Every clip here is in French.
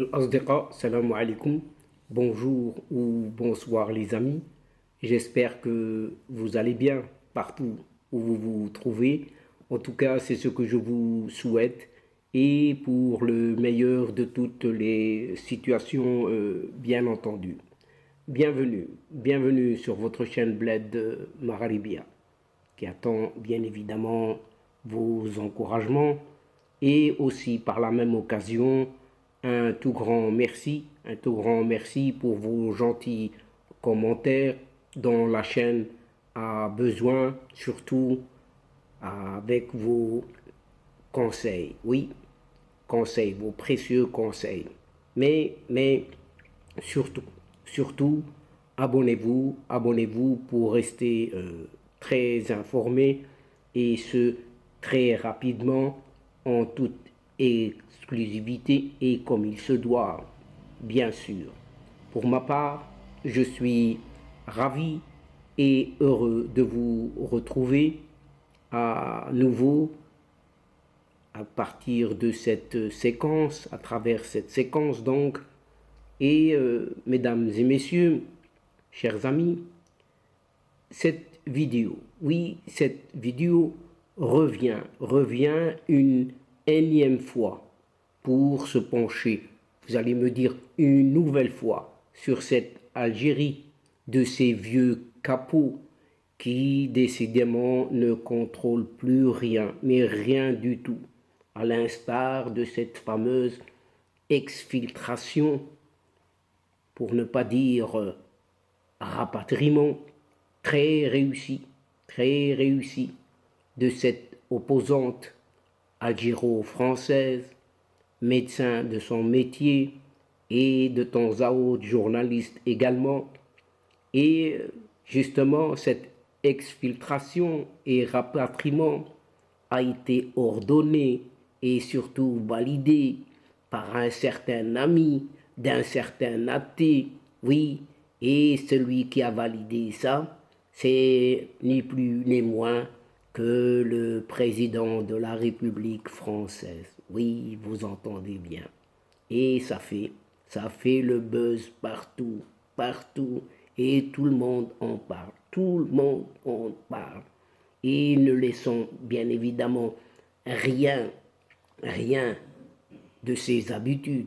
Al-Asdiqa, salam alaikum, bonjour ou bonsoir les amis. J'espère que vous allez bien partout où vous vous trouvez. En tout cas, c'est ce que je vous souhaite et pour le meilleur de toutes les situations, bien entendu. Bienvenue sur votre chaîne Bled Magharibia qui attend bien évidemment vos encouragements et aussi par la même occasion un tout grand merci pour vos gentils commentaires dont la chaîne a besoin, surtout avec vos conseils. Oui, conseils, vos précieux conseils. Mais surtout, surtout, abonnez-vous pour rester très informé et ce très rapidement en toute exclusivité et comme il se doit, bien sûr. Pour ma part, je suis ravi et heureux de vous retrouver à nouveau à partir de cette séquence, à travers cette séquence donc. Et mesdames et messieurs, chers amis, cette vidéo, oui, cette vidéo revient une énième fois pour se pencher, vous allez me dire une nouvelle fois, sur cette Algérie de ces vieux capots qui décidément ne contrôlent plus rien, mais rien du tout, à l'instar de cette fameuse exfiltration, pour ne pas dire rapatriement très réussi de cette opposante algéro-française, médecin de son métier et de temps à autre journaliste également. Et justement, cette exfiltration et rapatriement a été ordonné et surtout validé par un certain ami d'un certain athée, oui, et celui qui a validé ça, c'est ni plus ni moins que le président de la République française. Oui, vous entendez bien. Et ça fait le buzz partout, et tout le monde en parle, tout le monde en parle. Et ne laissons bien évidemment rien, rien de ses habitudes.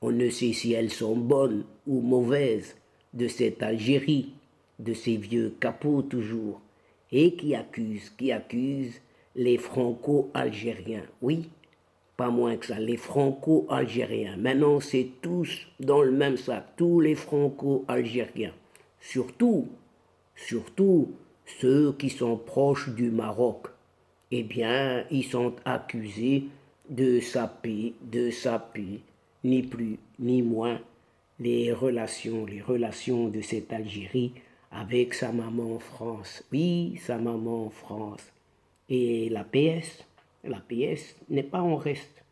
On ne sait si elles sont bonnes ou mauvaises de cette Algérie, de ces vieux capots toujours, et qui accuse les franco-algériens. Oui, pas moins que ça, les franco-algériens. Maintenant, c'est tous dans le même sac, tous les franco-algériens. Surtout ceux qui sont proches du Maroc. Eh bien, ils sont accusés de saper, ni plus ni moins, les relations de cette Algérie avec sa maman France. Oui, sa maman France. Et la PS n'est pas en reste.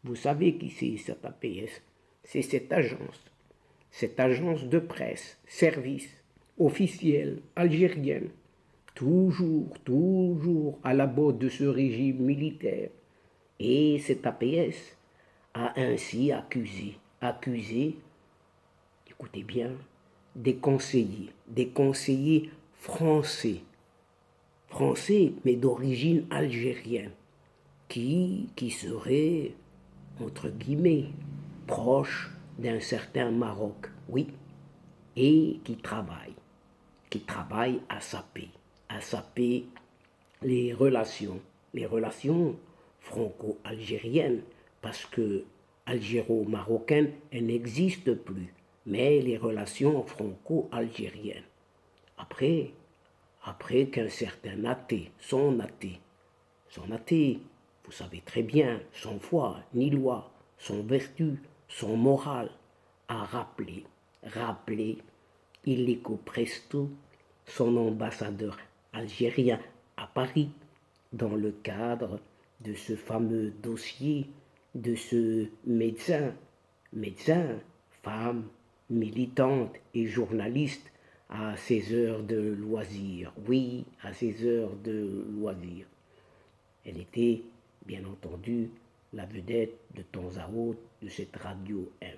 Vous savez qui c'est cette APS? C'est cette agence de presse, service officielle algérienne, toujours à la botte de ce régime militaire. Et cette APS a ainsi accusé, écoutez bien, des conseillers français mais d'origine algérienne, qui seraient, entre guillemets, proches d'un certain Maroc, oui, et qui travaillent à saper les relations franco-algériennes, parce que algéro-marocaines, elles n'existent plus, mais les relations franco-algériennes. Après, après qu'un certain son athée, vous savez très bien, son foi, ni loi, son vertu, son moral, a rappelé illico presto son ambassadeur algérien à Paris dans le cadre de ce fameux dossier de ce médecin, femme, militante et journaliste à ses heures de loisirs. Oui, à ses heures de loisirs. Elle était, bien entendu, la vedette de temps à autre de cette radio M.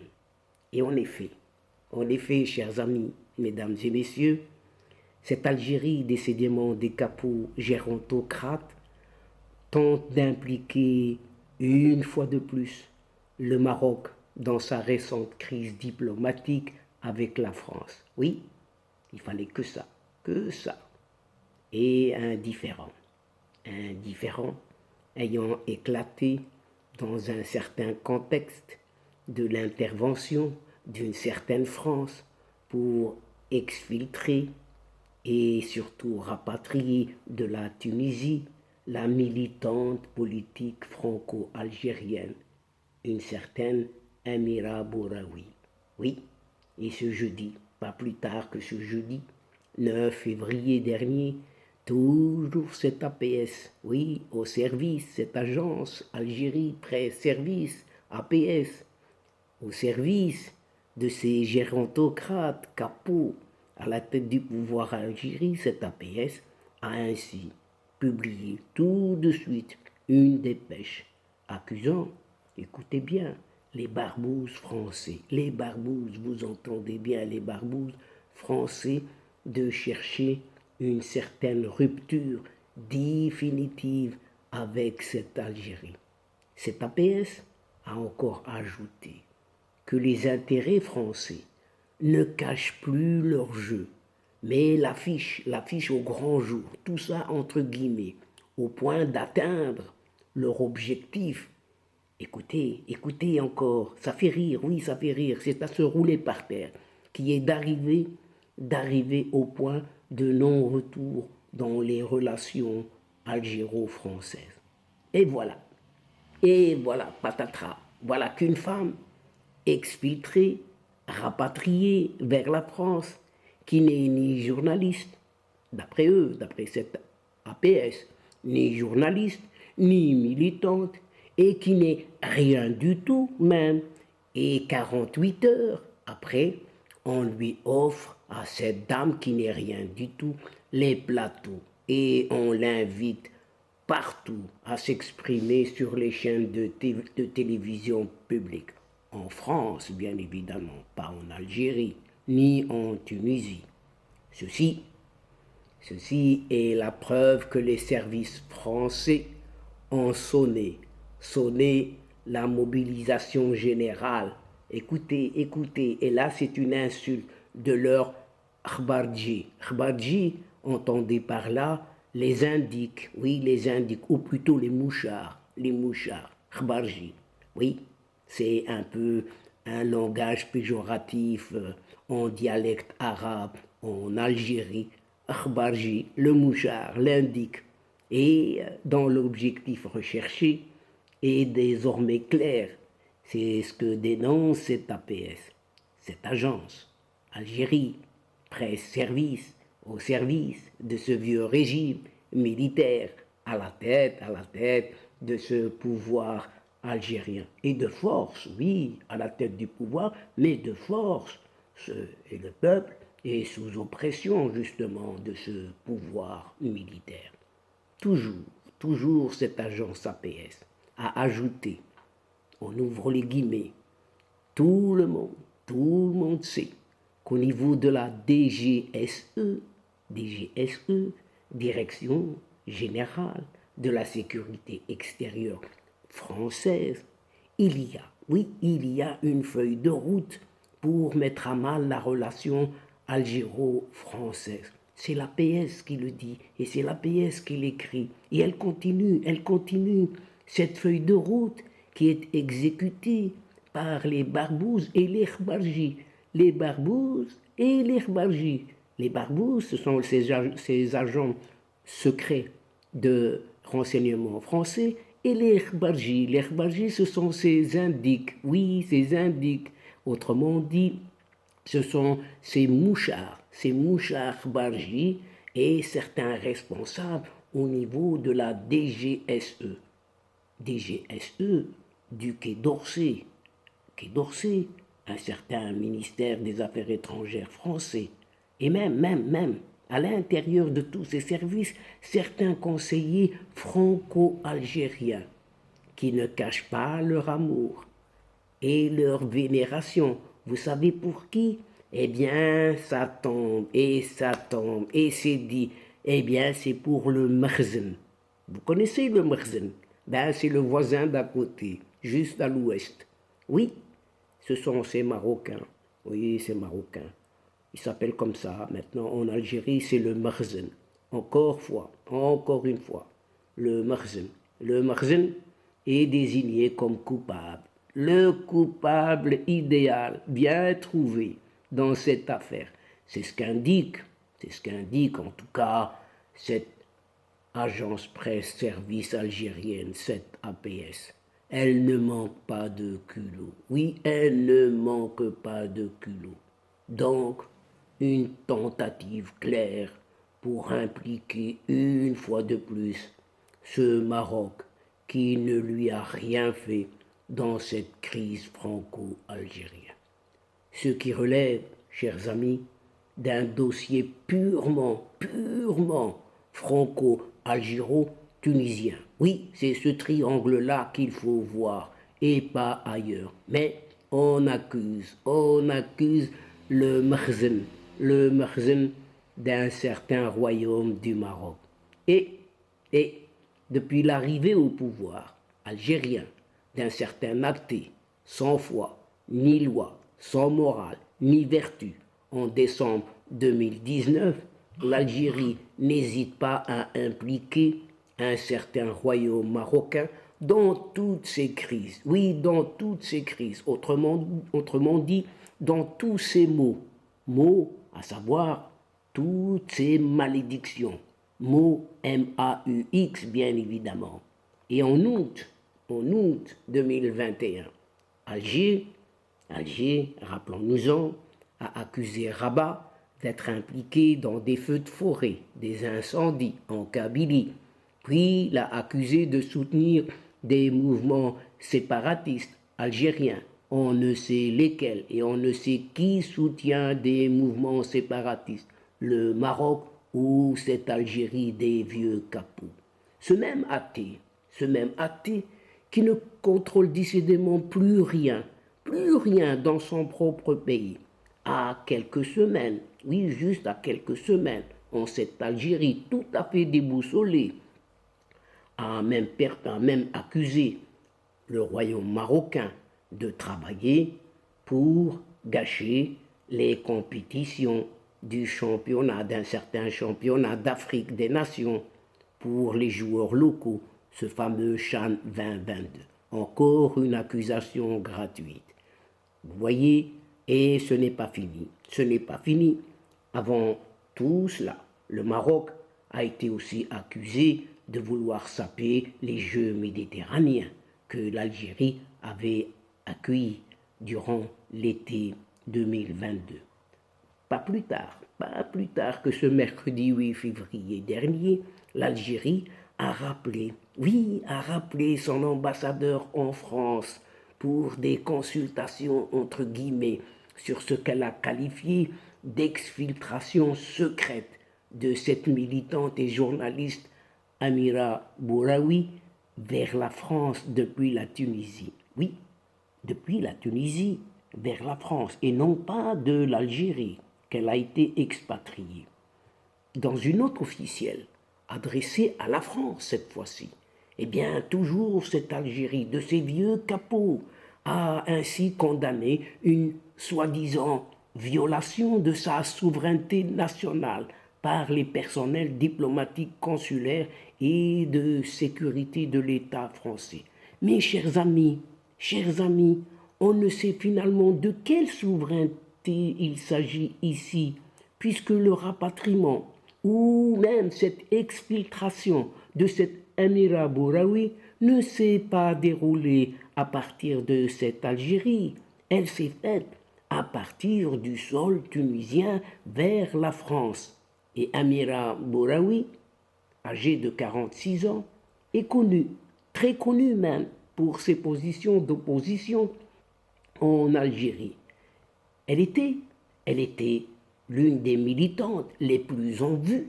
Et en effet, chers amis, mesdames et messieurs, cette Algérie décidément des capots gérontocrates tente d'impliquer une fois de plus le Maroc dans sa récente crise diplomatique avec la France. Oui, il fallait que ça, que ça. Et indifférent ayant éclaté dans un certain contexte de l'intervention d'une certaine France pour exfiltrer et surtout rapatrier de la Tunisie la militante politique franco-algérienne, une certaine Amira Bouraoui. Oui, et ce jeudi, pas plus tard que ce jeudi, 9 février dernier, toujours cet APS, oui, au service, cette agence Algérie Presse Service, APS, au service de ces gérontocrates capots à la tête du pouvoir Algérie, cet APS a ainsi publié tout de suite une dépêche accusant, écoutez bien, les barbouzes français, les barbouzes, vous entendez bien, les barbouzes français, de chercher une certaine rupture définitive avec cette Algérie. Cet APS a encore ajouté que les intérêts français ne cachent plus leur jeu, mais l'affichent au grand jour, tout ça entre guillemets, au point d'atteindre leur objectif. Écoutez, écoutez encore, ça fait rire, oui, ça fait rire, c'est à se rouler par terre, qui est d'arriver au point de non-retour dans les relations algéro-françaises. Et voilà, patatras, voilà qu'une femme exfiltrée, rapatriée vers la France, qui n'est ni journaliste, d'après eux, d'après cette APS, ni journaliste, ni militante, et qui n'est rien du tout même. Et 48 heures après, on lui offre à cette dame qui n'est rien du tout les plateaux et on l'invite partout à s'exprimer sur les chaînes de télévision publiques. En France, bien évidemment, pas en Algérie, ni en Tunisie. Ceci est la preuve que les services français ont sonné la mobilisation générale. Écoutez, écoutez, et là c'est une insulte de leur khbardji. Khbardji, entendez par là les indiques, oui, les indiques, ou plutôt les mouchards, khbardji, oui, c'est un peu un langage péjoratif en dialecte arabe, en Algérie, khbarji, le mouchard, l'indique, et dans l'objectif recherché est désormais clair. C'est ce que dénonce cette APS, cette agence, Algérie, Presse Service, au service de ce vieux régime militaire, à la tête de ce pouvoir algérien. Et de force, oui, à la tête du pouvoir, mais de force. Et le peuple est sous oppression, justement, de ce pouvoir militaire. Toujours cette agence APS a ajouté, on ouvre les guillemets, tout le monde sait qu'au niveau de la DGSE, Direction Générale de la Sécurité Extérieure française, il y a une feuille de route pour mettre à mal la relation algéro-française. C'est la PS qui le dit et c'est la PS qui l'écrit. Et elle continue. Cette feuille de route qui est exécutée par les barbouzes et les khbardjis. Les barbouzes et les khbardjis. Les barbouzes, ce sont ces agents secrets de renseignement français, et les khbardjis, ce sont ces indiques. Oui, ces indiques. Autrement dit, ce sont ces mouchards khbardjis et certains responsables au niveau de la DGSE. DGSE du Quai d'Orsay, un certain ministère des Affaires étrangères français, et même, à l'intérieur de tous ces services, certains conseillers franco-algériens qui ne cachent pas leur amour et leur vénération Vous savez pour qui? Eh bien, ça tombe, et ça tombe, et c'est dit. Eh bien, c'est pour le Merzen. Vous connaissez le Merzen? Ben, c'est le voisin d'à côté, juste à l'ouest. Oui, ce sont ces Marocains. Oui, ces Marocains. Ils s'appellent comme ça. Maintenant, en Algérie, c'est le Merzen. Encore une fois, le Merzen. Le Merzen est désigné comme coupable. Le coupable idéal, bien trouvé dans cette affaire. C'est ce qu'indique en tout cas cette agence presse service algérienne, cette APS. Elle ne manque pas de culot. Oui, elle ne manque pas de culot. Donc, une tentative claire pour impliquer une fois de plus ce Maroc qui ne lui a rien fait dans cette crise franco-algérienne. Ce qui relève, chers amis, d'un dossier purement franco-algéro-tunisien. Oui, c'est ce triangle-là qu'il faut voir et pas ailleurs. Mais on accuse le Merzen d'un certain royaume du Maroc. Et, et depuis l'arrivée au pouvoir algérien d'un certain athée, sans foi, ni loi, sans morale, ni vertu, en décembre 2019, l'Algérie n'hésite pas à impliquer un certain royaume marocain dans toutes ces crises. Oui, dans toutes ces crises. Autrement dit, dans tous ces mots, à savoir toutes ces malédictions. Mots M-A-U-X, bien évidemment. Et en août 2021, Alger, rappelons-nous-en, a accusé Rabat d'être impliqué dans des feux de forêt, des incendies en Kabylie, puis l'a accusé de soutenir des mouvements séparatistes algériens. On ne sait lesquels et on ne sait qui soutient des mouvements séparatistes, le Maroc ou cette Algérie des vieux capots. Ce même athée qui ne contrôle décidément plus rien dans son propre pays, à quelques semaines, oui, juste à quelques semaines, en cette Algérie tout à fait déboussolée, a même accusé le royaume marocain de travailler pour gâcher les compétitions d'un certain championnat d'Afrique des Nations pour les joueurs locaux, ce fameux Chan 2022. Encore une accusation gratuite. Vous voyez, et ce n'est pas fini. Ce n'est pas fini. Avant tout cela, le Maroc a été aussi accusé de vouloir saper les Jeux méditerranéens que l'Algérie avait accueillis durant l'été 2022. Pas plus tard que ce mercredi 8 février dernier, l'Algérie a rappelé son ambassadeur en France pour des consultations entre guillemets sur ce qu'elle a qualifié d'exfiltration secrète de cette militante et journaliste Amira Bouraoui vers la France depuis la Tunisie. Oui, depuis la Tunisie vers la France et non pas de l'Algérie qu'elle a été expatriée. Dans une note officielle adressée à la France cette fois-ci, eh bien toujours cette Algérie de ces vieux capots a ainsi condamné une soi-disant violation de sa souveraineté nationale par les personnels diplomatiques consulaires et de sécurité de l'État français. Mais chers amis, on ne sait finalement de quelle souveraineté il s'agit ici, puisque le rapatriement ou même cette exfiltration de cette Amira Bouraoui ne s'est pas déroulée à partir de cette Algérie. Elle s'est faite à partir du sol tunisien vers la France. Et Amira Bouraoui, âgée de 46 ans, est connue, très connue même, pour ses positions d'opposition en Algérie. Elle était l'une des militantes les plus en vue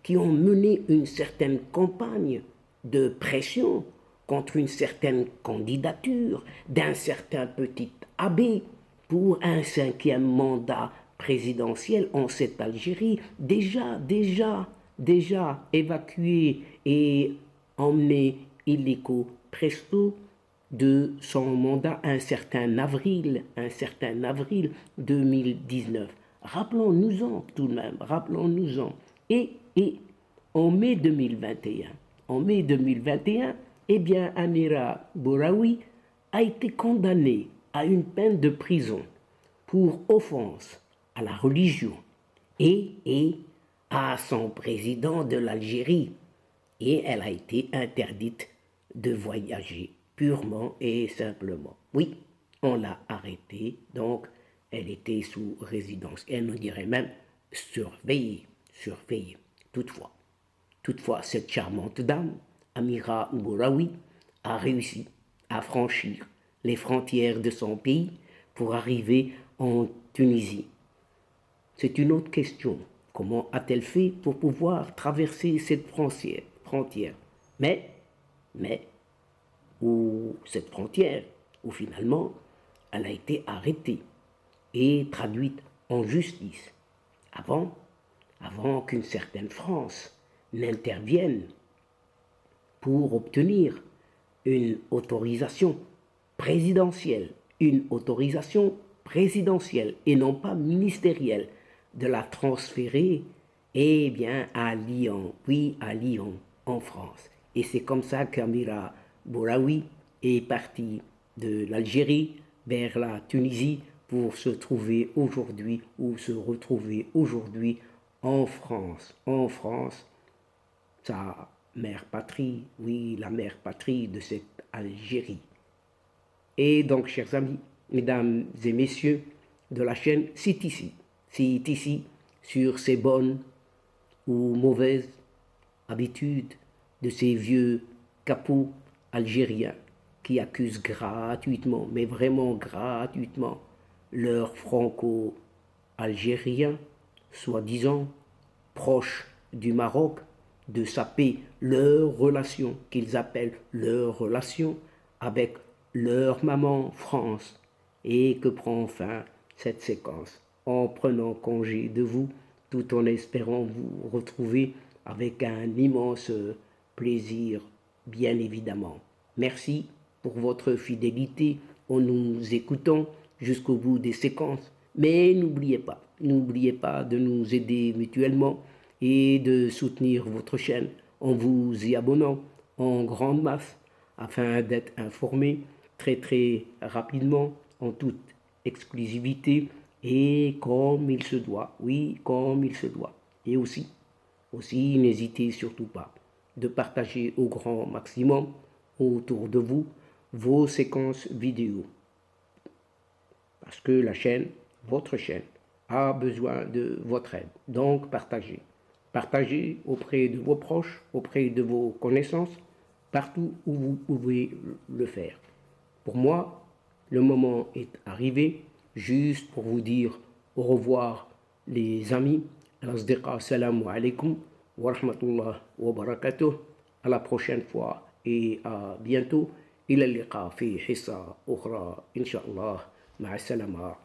qui ont mené une certaine campagne de pression contre une certaine candidature d'un certain petit abbé pour un 5e mandat présidentiel en cette Algérie, déjà évacué et emmené illico presto de son mandat un certain avril 2019. Rappelons-nous-en tout de même, rappelons-nous-en. Et en mai 2021, eh bien, Amira Bouraoui a été condamnée à une peine de prison pour offense à la religion et à son président de l'Algérie. Et elle a été interdite de voyager purement et simplement. Oui, on l'a arrêtée, donc elle était sous résidence. Elle nous dirait même surveillée. Toutefois, cette charmante dame, Amira Bouraoui, a réussi à franchir les frontières de son pays pour arriver en Tunisie. C'est une autre question. Comment a-t-elle fait pour pouvoir traverser cette frontière? Mais, cette frontière, où finalement, elle a été arrêtée et traduite en justice avant qu'une certaine France n'intervienne pour obtenir une autorisation présidentielle et non pas ministérielle de la transférer à Lyon, en France. Et c'est comme ça qu'Amira Bouraoui est partie de l'Algérie vers la Tunisie pour se retrouver aujourd'hui en France. En France, sa mère patrie, oui, la mère patrie de cette Algérie. Et donc, chers amis, mesdames et messieurs de la chaîne, c'est ici, sur ces bonnes ou mauvaises habitudes de ces vieux capots algériens qui accusent gratuitement, mais vraiment gratuitement, leurs franco-algériens, soi-disant proches du Maroc, de saper leurs relations, qu'ils appellent leurs relations avec leur maman France, et que prend fin cette séquence en prenant congé de vous, tout en espérant vous retrouver avec un immense plaisir, bien évidemment. Merci pour votre fidélité en nous écoutant jusqu'au bout des séquences. Mais n'oubliez pas de nous aider mutuellement et de soutenir votre chaîne en vous y abonnant en grande masse afin d'être informé très rapidement en toute exclusivité et comme il se doit. Oui, comme il se doit. Et aussi, n'hésitez surtout pas de partager au grand maximum autour de vous vos séquences vidéo. Parce que la chaîne, votre chaîne, a besoin de votre aide. Donc, partagez. Partagez auprès de vos proches, auprès de vos connaissances, partout où vous pouvez le faire. Pour moi, le moment est arrivé, juste pour vous dire au revoir les amis. Assalamu alaikum wa rahmatullah wa barakatuh. À la prochaine fois et à bientôt. إلى اللقاء في حصة أخرى إن شاء الله. مع السلامة.